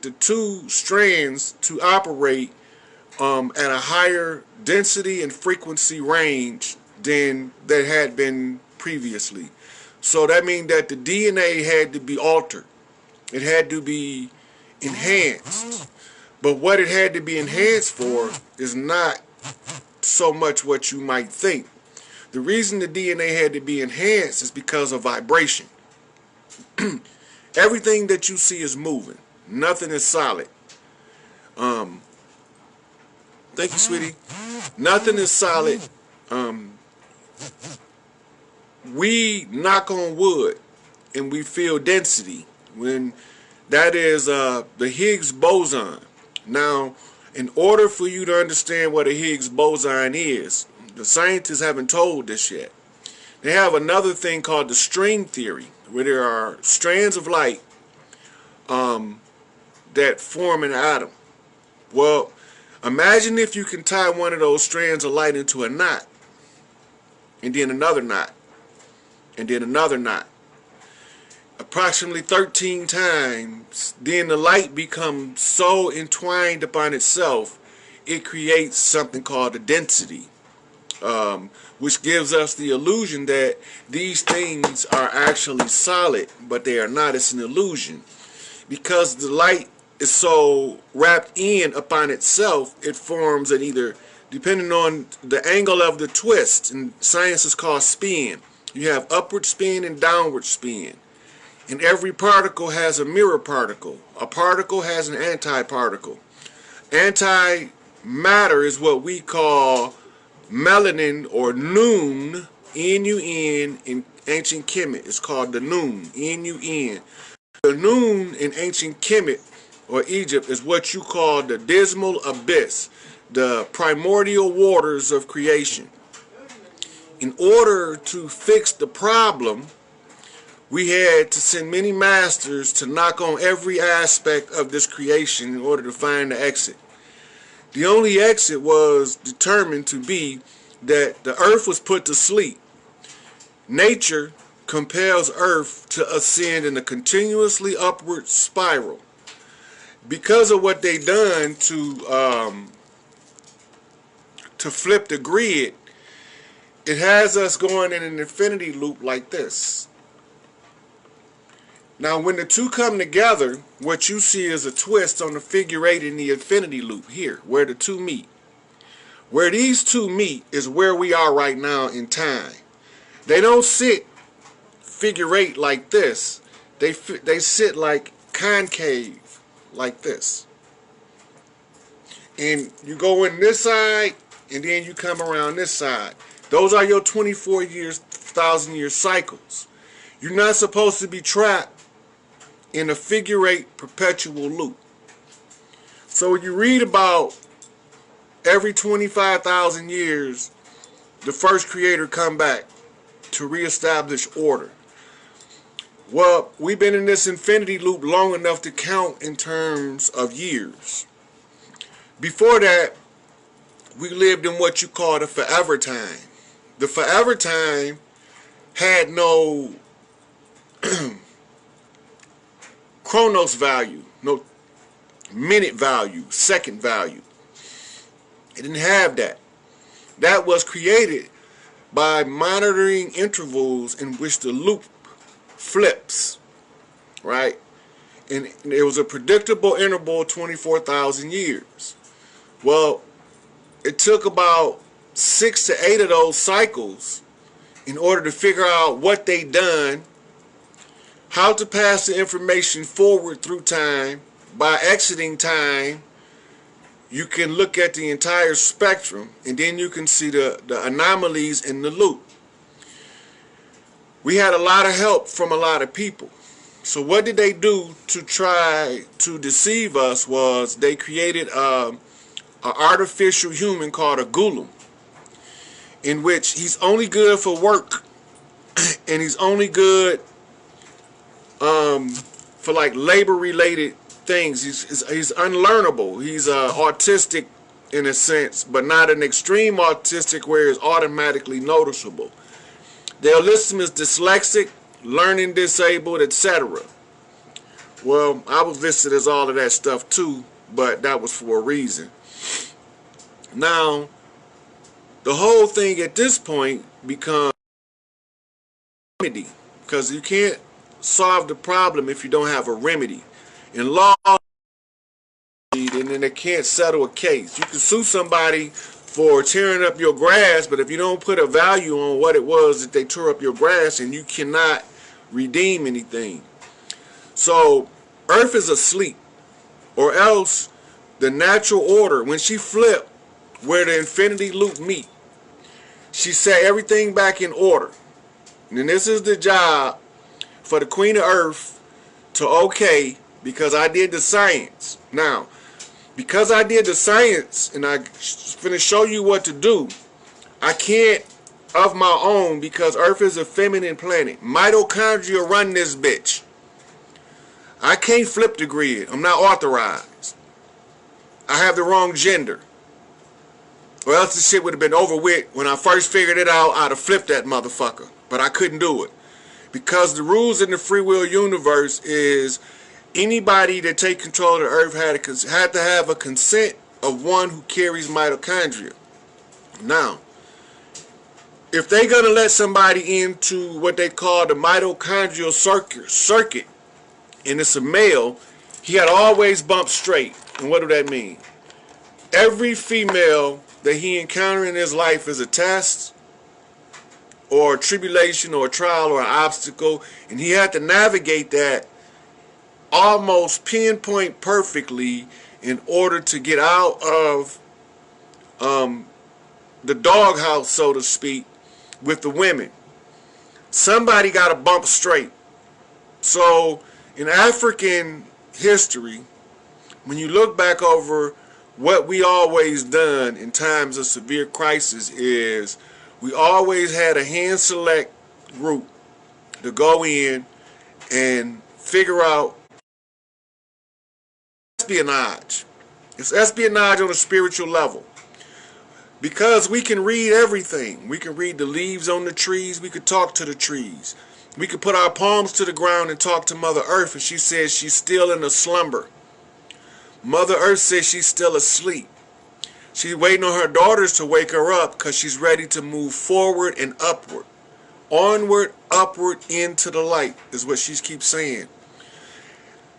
the two strands to operate at a higher density and frequency range than that had been previously. So that means that the DNA had to be altered. It had to be enhanced. But what it had to be enhanced for is not so much what you might think. The reason the DNA had to be enhanced is because of vibration. Everything that you see is moving. Nothing is solid. Thank you, sweetie. Nothing is solid. We knock on wood and we feel density when that is the Higgs boson. Now, in order for you to understand what a Higgs boson is, the scientists haven't told this yet. They have another thing called the string theory, where there are strands of light that form an atom. Well, imagine if you can tie one of those strands of light into a knot, and then another knot, and then another knot. Approximately 13 times, then the light becomes so entwined upon itself, it creates something called a density, which gives us the illusion that these things are actually solid, but they are not. It's an illusion. Because the light is so wrapped in upon itself, it forms an either, depending on the angle of the twist, and science is called spin. You have upward spin and downward spin. And every particle has a mirror particle. A particle has an antiparticle. Antimatter is what we call melanin or noon, N-U-N, in ancient Kemet. It's called the noon, N-U-N. The noon in ancient Kemet or Egypt is what you call the dismal abyss, the primordial waters of creation. In order to fix the problem, we had to send many masters to knock on every aspect of this creation in order to find the exit. The only exit was determined to be that the earth was put to sleep. Nature compels earth to ascend in a continuously upward spiral. Because of what they done to flip the grid, it has us going in an infinity loop like this. Now when the two come together, what you see is a twist on the figure 8 in the infinity loop here, where the two meet. Where these two meet is where we are right now in time. They don't sit figure 8 like this. They sit like concave, like this. And you go in this side, and then you come around this side. Those are your 24 years, 1,000-year cycles. You're not supposed to be trapped in a figure 8 perpetual loop. So when you read about every 25,000 years, the first creator come back to reestablish order. Well, we've been in this infinity loop long enough to count in terms of years. Before that, we lived in what you call the forever time. The forever time had no chronos value, no minute value, second value. It didn't have that. That was created by monitoring intervals in which the loop flips, right? And it was a predictable interval of 24,000 years. Well, it took about 6 to 8 of those cycles in order to figure out what they done, how to pass the information forward through time. By exiting time, you can look at the entire spectrum, and then you can see the anomalies in the loop. We had a lot of help from a lot of people. So what did they do to try to deceive us was they created an artificial human called a golem, in which he's only good for work, and he's only good for like labor-related things. He's unlearnable. He's autistic in a sense, but not an extreme autistic where it's automatically noticeable. They'll list him as dyslexic, learning disabled, etc. Well, I was listed as all of that stuff too, but that was for a reason. Now, the whole thing at this point becomes remedy, because you can't solve the problem if you don't have a remedy. In law, and then they can't settle a case. You can sue somebody for tearing up your grass, but if you don't put a value on what it was that they tore up your grass, and you cannot redeem anything. So Earth is asleep, or else the natural order, when she flipped where the infinity loop meet, she set everything back in order. And this is the job for the Queen of Earth to okay, because I did the science. Now, because I did the science and I'm finna show you what to do, I can't of my own, because Earth is a feminine planet. Mitochondria run this bitch. I can't flip the grid. I'm not authorized. I have the wrong gender. Or else this shit would have been over with. When I first figured it out, I'd have flipped that motherfucker. But I couldn't do it. Because the rules in the free will universe is anybody that take control of the earth had to have a consent of one who carries mitochondria. Now, if they're going to let somebody into what they call the mitochondrial circuit, and it's a male, he had always bump straight. And what do that mean? Every female that he encountered in his life is a test or a tribulation or a trial or an obstacle, and he had to navigate that almost pinpoint perfectly in order to get out of the doghouse, so to speak, with the women. Somebody got to bump straight. So in African history, when you look back over what we always done in times of severe crisis, is we always had a hand select group to go in and figure out espionage. It's espionage on a spiritual level. Because we can read everything. We can read the leaves on the trees. We could talk to the trees. We could put our palms to the ground and talk to Mother Earth, and she says she's still in a slumber. Mother Earth says she's still asleep. She's waiting on her daughters to wake her up because she's ready to move forward and upward. Onward, upward, into the light is what she keeps saying.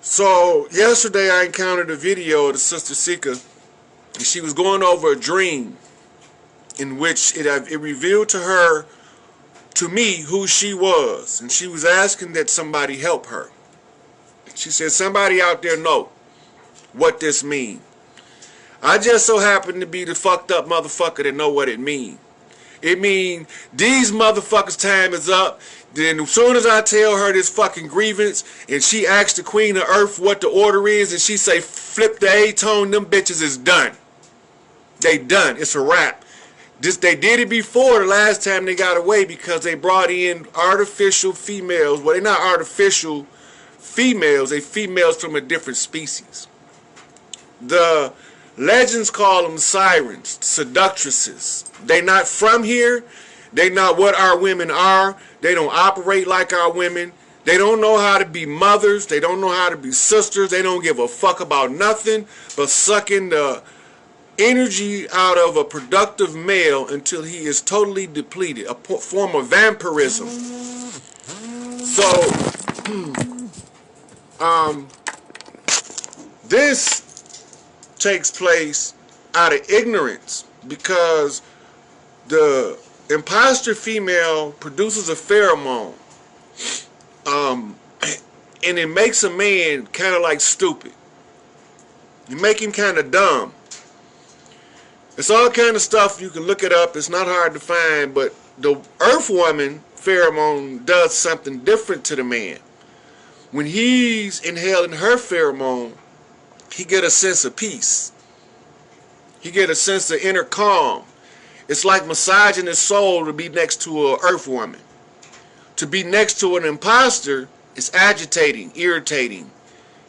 So yesterday I encountered a video of the Sister Sika, and she was going over a dream in which it revealed to me who she was, and she was asking that somebody help her. She said, somebody out there know what this mean. I just so happen to be the fucked up motherfucker that know what it mean. It mean these motherfuckers' time is up. Then as soon as I tell her this fucking grievance, and she asks the Queen of Earth what the order is, and she say flip the A-tone, them bitches is done. They done. It's a wrap. They did it before the last time they got away, because they brought in artificial females. Well, they're not artificial females. They females from a different species. The legends call them sirens, seductresses. They not from here. They not what our women are. They don't operate like our women. They don't know how to be mothers. They don't know how to be sisters. They don't give a fuck about nothing but sucking the energy out of a productive male until he is totally depleted. A form of vampirism. So, this takes place out of ignorance, because the imposter female produces a pheromone, and it makes a man kind of like stupid. You make him kind of dumb. It's all kind of stuff. You can look it up. It's not hard to find, but the earth woman pheromone does something different to the man. When he's inhaling her pheromone, he get a sense of peace. He get a sense of inner calm. It's like massaging his soul to be next to an earth woman. To be next to an imposter is agitating, irritating.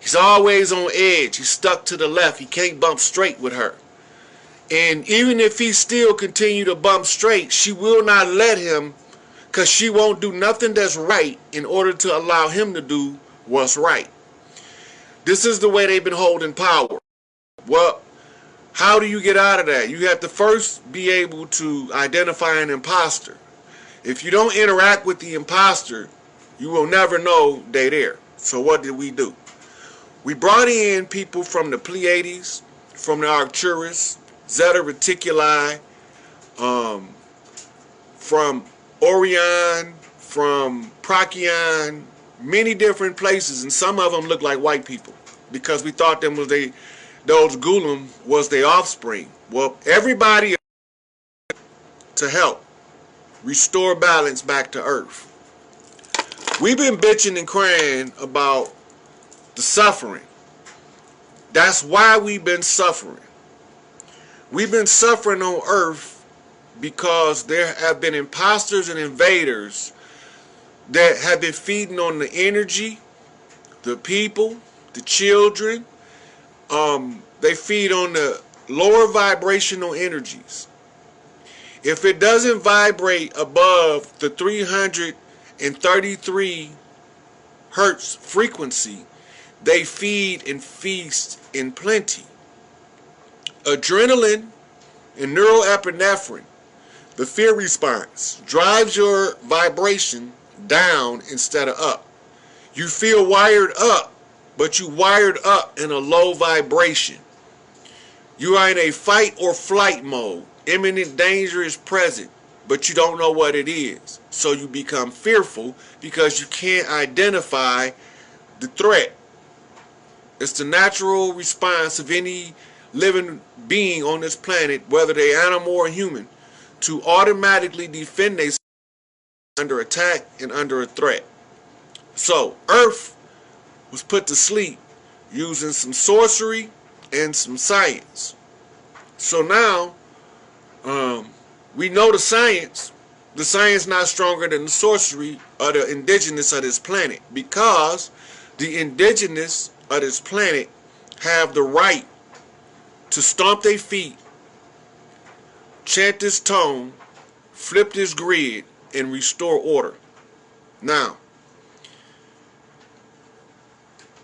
He's always on edge. He's stuck to the left. He can't bump straight with her. And even if he still continue to bump straight, she will not let him, because she won't do nothing that's right in order to allow him to do what's right. This is the way they've been holding power. Well, how do you get out of that? You have to first be able to identify an imposter. If you don't interact with the imposter, you will never know they're there. So what did we do? We brought in people from the Pleiades, from the Arcturus, Zeta Reticuli, from Orion, from Procyon, many different places, and some of them look like white people because we thought them was those Gulam was their offspring. Well, everybody to help restore balance back to Earth. We've been bitching and crying about the suffering. That's why we've been suffering. We've been suffering on Earth because there have been imposters and invaders that have been feeding on the energy, the people, the children. They feed on the lower vibrational energies. If it doesn't vibrate above the 333 hertz frequency, they feed and feast in plenty. Adrenaline and neuroepinephrine, the fear response, drives your vibration down instead of up. You feel wired up, but you wired up in a low vibration. You are in a fight or flight mode. Imminent danger is present, but you don't know what it is. So you become fearful because you can't identify the threat. It's the natural response of any living being on this planet, whether they're animal or human, to automatically defend themselves under attack and under a threat. So Earth was put to sleep using some sorcery and some science. So now we know the science. The science not stronger than the sorcery or the indigenous of this planet, because the indigenous of this planet have the right to stomp their feet, chant this tone, flip this grid, and restore order. Now,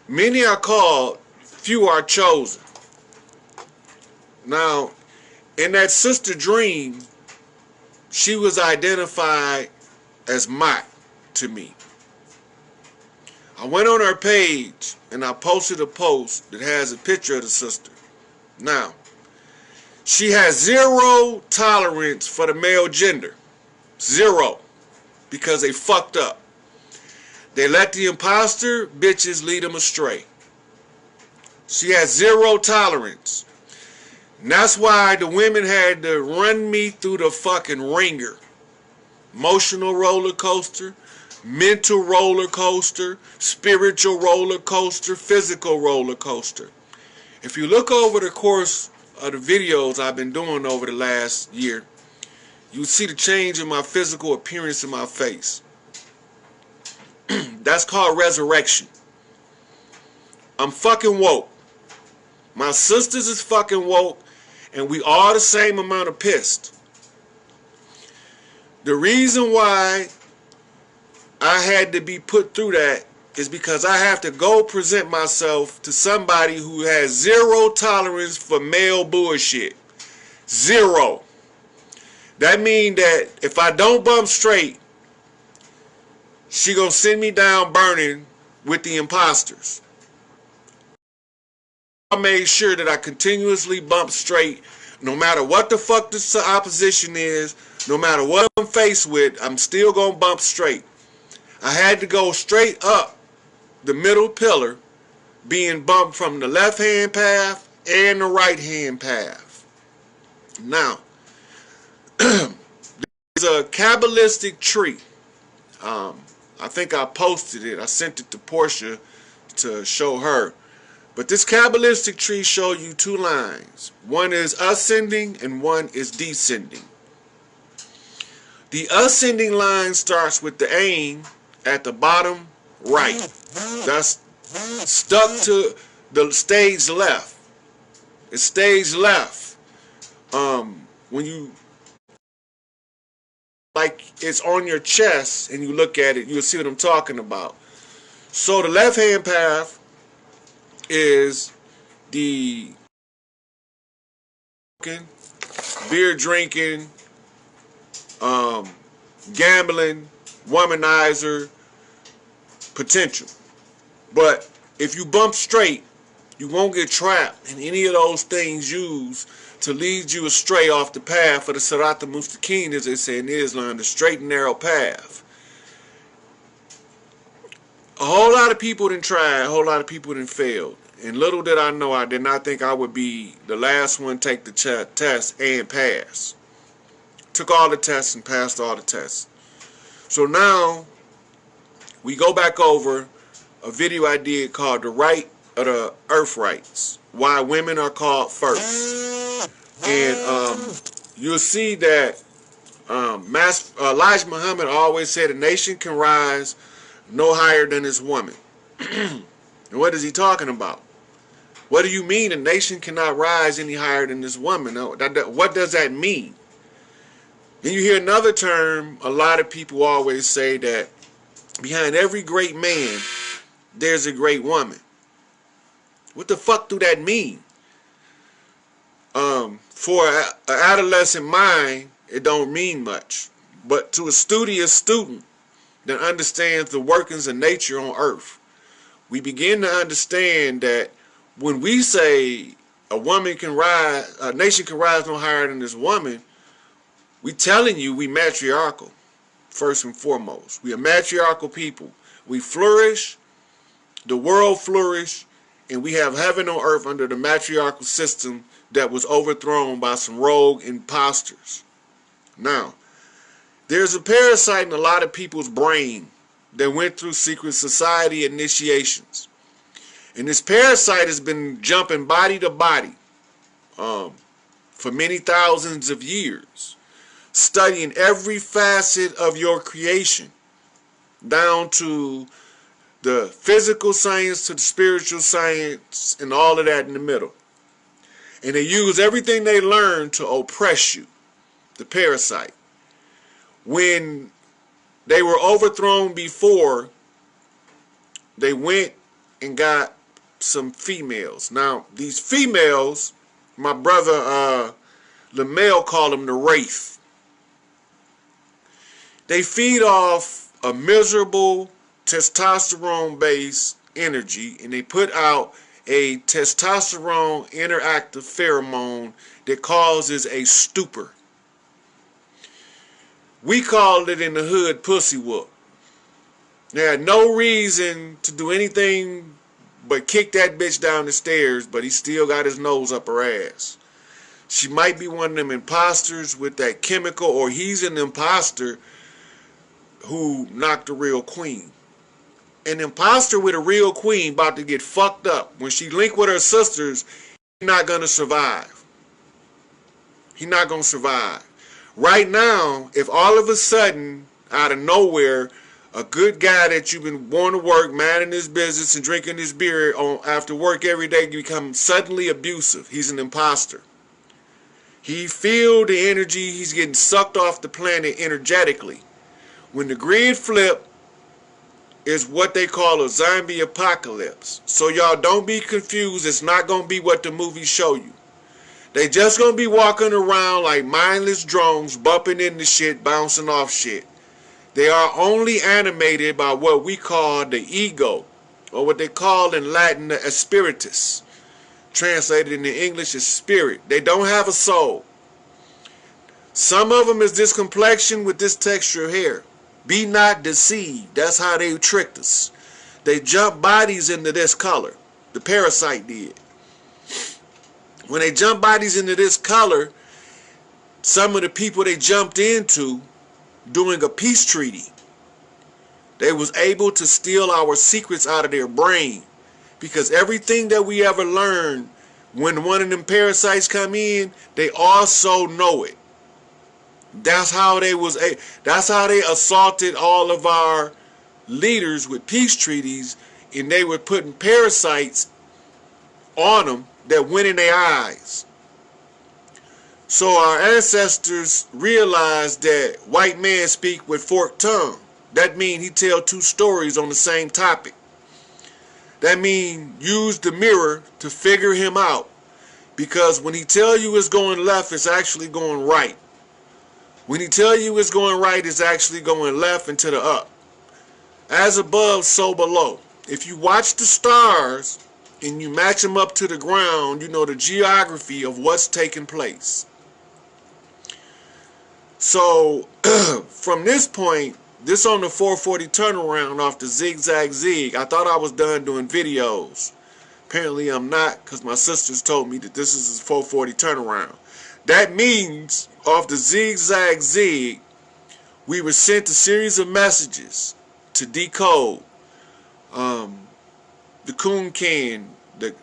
many are called, few are chosen. Now, in that sister dream, she was identified as Mott to me. I went on her page and I posted a post that has a picture of the sister. Now, she has zero tolerance for the male gender. Zero. Because they fucked up. They let the imposter bitches lead them astray. She has zero tolerance. And that's why the women had to run me through the fucking ringer. Emotional roller coaster, mental roller coaster, spiritual roller coaster, physical roller coaster. If you look over the course of the videos I've been doing over the last year, you see the change in my physical appearance in my face. That's called resurrection. I'm fucking woke. My sisters is fucking woke, and we all the same amount of pissed. The reason why I had to be put through that is because I have to go present myself to somebody who has zero tolerance for male bullshit. Zero. That means that if I don't bump straight, she gonna send me down burning with the imposters. I made sure that I continuously bump straight, no matter what the fuck this opposition is, no matter what I'm faced with, I'm still gonna bump straight. I had to go straight up the middle pillar, being bumped from the left hand path and the right hand path. Now, there's a cabalistic tree. I think I posted it. I sent it to Portia to show her. But this cabalistic tree shows you two lines. One is ascending and one is descending. The ascending line starts with the aim at the bottom right. That's stuck to the stage left. It's stage left. When you, like, it's on your chest and you look at it, you'll see what I'm talking about. So the left hand path is the beer drinking, gambling, womanizer potential. But if you bump straight, you won't get trapped in any of those things used to lead you astray off the path of the Sirat al-Mustaqim, as they say in Islam, the straight and narrow path. A whole lot of people didn't try, a whole lot of people didn't fail. And little did I know, I did not think I would be the last one to take the test and pass. Took all the tests and passed all the tests. So now, we go back over a video I did called The Right of the Earth Rights. Why Women Are Called First. And you'll see that Elijah Muhammad always said a nation can rise no higher than its woman. And what is he talking about? What do you mean a nation cannot rise any higher than this woman? What does that mean? Then you hear another term, a lot of people always say that behind every great man, there's a great woman. What the fuck do that mean? For an adolescent mind, it don't mean much. But to a studious student that understands the workings of nature on earth, we begin to understand that when we say a woman can rise, a nation can rise no higher than this woman, we telling you we matriarchal, first and foremost. We are matriarchal people. We flourish, the world flourish, and we have heaven on earth under the matriarchal system that was overthrown by some rogue imposters. Now, there's a parasite in a lot of people's brain that went through secret society initiations. And this parasite has been jumping body to body for many thousands of years, studying every facet of your creation, down to the physical science to the spiritual science and all of that in the middle. And they use everything they learn to oppress you, the parasite. When they were overthrown before, they went and got some females. Now, these females, my brother LaMel called them the Wraith. They feed off a miserable testosterone-based energy, and they put out a testosterone interactive pheromone that causes a stupor. We called it in the hood pussy whoop. They had no reason to do anything but kick that bitch down the stairs, but he still got his nose up her ass. She might be one of them imposters with that chemical, or he's an imposter who knocked a real queen. An imposter with a real queen about to get fucked up. When she linked with her sisters, he's not going to survive. He's not going to survive. Right now, if all of a sudden, out of nowhere, a good guy that you've been going to work, minding his business and drinking his beer after work every day, becomes suddenly abusive, he's an imposter. He feels the energy, he's getting sucked off the planet energetically. When the grid flip, is what they call a zombie apocalypse. So y'all don't be confused. It's not going to be what the movies show you. They just going to be walking around like mindless drones, bumping into shit, bouncing off shit. They are only animated by what we call the ego, or what they call in Latin the espiritus. Translated into English as spirit. They don't have a soul. Some of them is this complexion with this texture of hair. Be not deceived. That's how they tricked us. They jumped bodies into this color. The parasite did. When they jumped bodies into this color, some of the people they jumped into doing a peace treaty, they was able to steal our secrets out of their brain. Because everything that we ever learned, when one of them parasites come in, they also know it. That's how they assaulted all of our leaders with peace treaties, and they were putting parasites on them that went in their eyes. So our ancestors realized that white man speak with forked tongue. That means he tell two stories on the same topic. That means use the mirror to figure him out. Because when he tell you it's going left, it's actually going right. When he tell you it's going right, it's actually going left and to the up. As above, so below. If you watch the stars and you match them up to the ground, you know the geography of what's taking place. So, from this point, this on the 440 turnaround off the Zigzag Zig. I thought I was done doing videos. Apparently I'm not, because my sisters told me that this is a 440 turnaround. That means, off the Zigzag Zig, we were sent a series of messages to decode. The coon can, the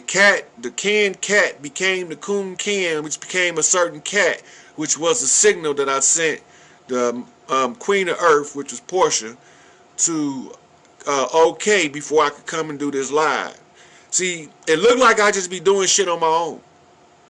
cat, the canned cat became the coon can, which became a certain cat, which was a signal that I sent the Queen of Earth, which was Portia, to okay before I could come and do this live. See, it looked like I just be doing shit on my own.